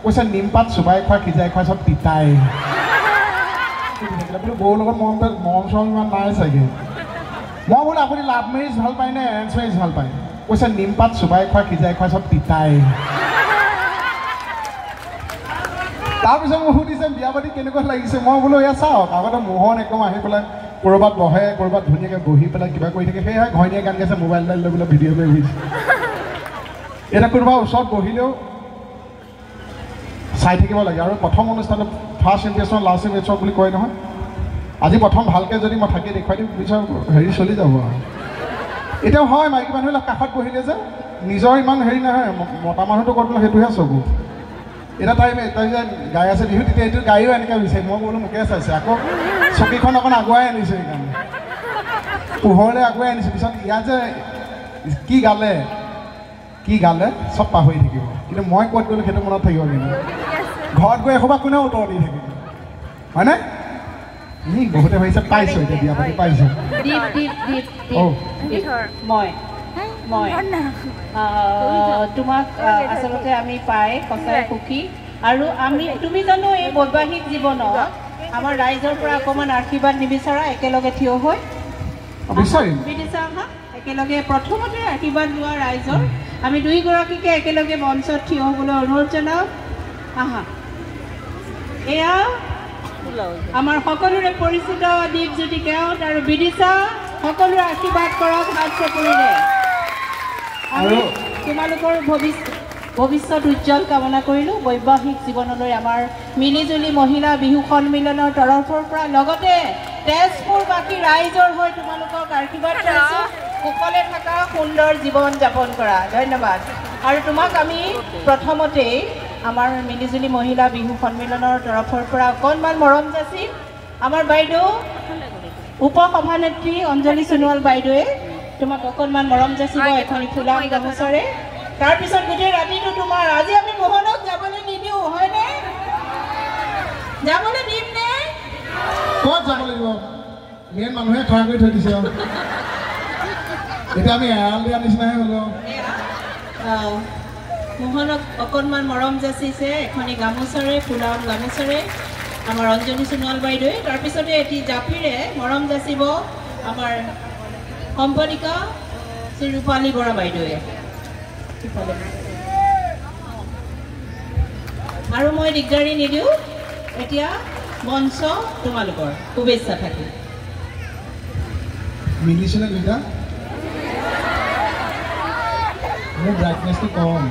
কৈছে নিমপাত চুবাই খোৱা সিজাই খোৱা চব তিতাই বোলো বৌৰ লগত মৰম চৰম ইমান নাই চাগে মই বোলো আপুনি লাভ মেৰিজ ভাল পায় নে এৰেঞ্জ মেৰিজ ভাল পায় কৈছে নিমপাত চুবাই খোৱা সিজাই খোৱা চব তিতাই তাৰপিছত মোক সুধিছে বিয়া পাতি কেনেকুৱা লাগিছে মই বোলো এয়া চাওক আগতে মোহন একদম আহি পেলাই ক'ৰবাত বহে ক'ৰবাত ধুনীয়াকৈ বহি পেলাই কিবা কৰি থাকে সেয়াই ঘৈণীয়ে গান গাইছে মোবাইল ডাল লৈ পেলাই ভিডিঅ' কৰি ঘূৰিছে এতিয়া কোনোবা ওচৰত বহিলেও চাই থাকিব লাগে আৰু প্ৰথম অনুষ্ঠানত ফাৰ্ষ্ট ইম্প্ৰেশ্যন লাষ্ট ইম্প্ৰেশ্যন বুলি কয় নহয় আজি প্ৰথম ভালকৈ যদি মই থাকি দেখুৱাই দিম পিছত হেৰি চলি যাব আৰু এতিয়াও হয় মাইকী মানুহবিলাক কাষত বহিলে যে নিজৰ ইমান হেৰি নহয় মতা মানুহটো ক'ত সেইটোহে চকু এতিয়া তাই যে গাই আছে বিহু তেতিয়া এইটো গায়ো এনেকৈ বিচাৰি মই বোলো মোকে চাইছে আকৌ চকীখন অকণ আগুৱাই আনিছে সেইকাৰণে পোহৰলৈ আগুৱাই আনিছে পিছত ইয়াত যে কি গালে চব পাহৰি থাকিব কিন্তু মই ক'ত গ'লো সেইটো মনত থাকিব কিন্তু ঘৰত গৈ এসোপা কোনেও উত্তৰ দি থাকিব হয়নে বহুতে ভাবিছে পাইছোঁ এতিয়া বিয়া পাতি পাইছোঁ মই তোমাক আচলতে আমি পাই সঁচাই সুখী আৰু তুমি জানো এই বৈবাহিক জীৱনত আমাৰ ৰাইজৰ পৰা অকণমান আশীৰ্বাদ নিবিচাৰা একেলগে থিয় হৈ একেলগে প্ৰথমতে আশীৰ্বাদ লোৱা ৰাইজৰ আমি দুয়োগৰাকীকে একেলগে মঞ্চত থিয় হ'বলৈ অনুৰোধ জনাওঁ আহা এয়া আমাৰ সকলোৰে পৰিচিত দীপজ্যোতি কেওট আৰু বিদিশা সকলোৰে আশীৰ্বাদ কৰক হাত চকুৰে আমি তোমালোকৰ ভৱিষ্যত উজ্জ্বল কামনা কৰিলোঁ বৈবাহিক জীৱনলৈ আমাৰ মিলিজুলি মহিলা বিহু সন্মিলনৰ তৰফৰ পৰা লগতে তেজপুৰবাসী ৰাইজৰ হৈ তোমালোকক আশীৰ্বাদ কৰিছোঁ কুশলে থকা সুন্দৰ জীৱন যাপন কৰা ধন্যবাদ আৰু তোমাক আমি প্ৰথমতেই আমাৰ মিলিজুলি মহিলা বিহু সন্মিলনৰ তৰফৰ পৰা অকণমান মৰম যাচিম আমাৰ বাইদেউ উপ সভানেত্ৰী অঞ্জলি সোণোৱাল বাইদেৱে তোমাক অকণমান মৰম যাচিব এখন ফুলাম গামোচাৰে তাৰপিছত গোটেই ৰাতিটো তোমাৰ আজি আমি মোহনক যাবলৈ নিদিওঁ হয়নে যাবলৈ দিম নে ক'ত যাব লাগিব মেইন মানুহে খৰা কৰি থৈ দিছে এতিয়া আমি এৰাল দিয়া নিচিনাহে হ'লো মোহনক অকণমান মৰম যাচিছে এখনি গামোচাৰে ফুলাম গামোচাৰে আমাৰ অঞ্জলি সোণোৱাল বাইদেৱে তাৰপিছতে এটি জাপিৰে মৰম যাচিব আমাৰ সম্পাদিকা শ্ৰী ৰূপালী বৰা বাইদেৱে আৰু মই দিগদাৰি নিদিওঁ এতিয়া মঞ্চ তোমালোকৰ শুভেচ্ছা থাকিল মিলিছেনে দুইটা মোৰ ব্ৰাইটনেছটো কম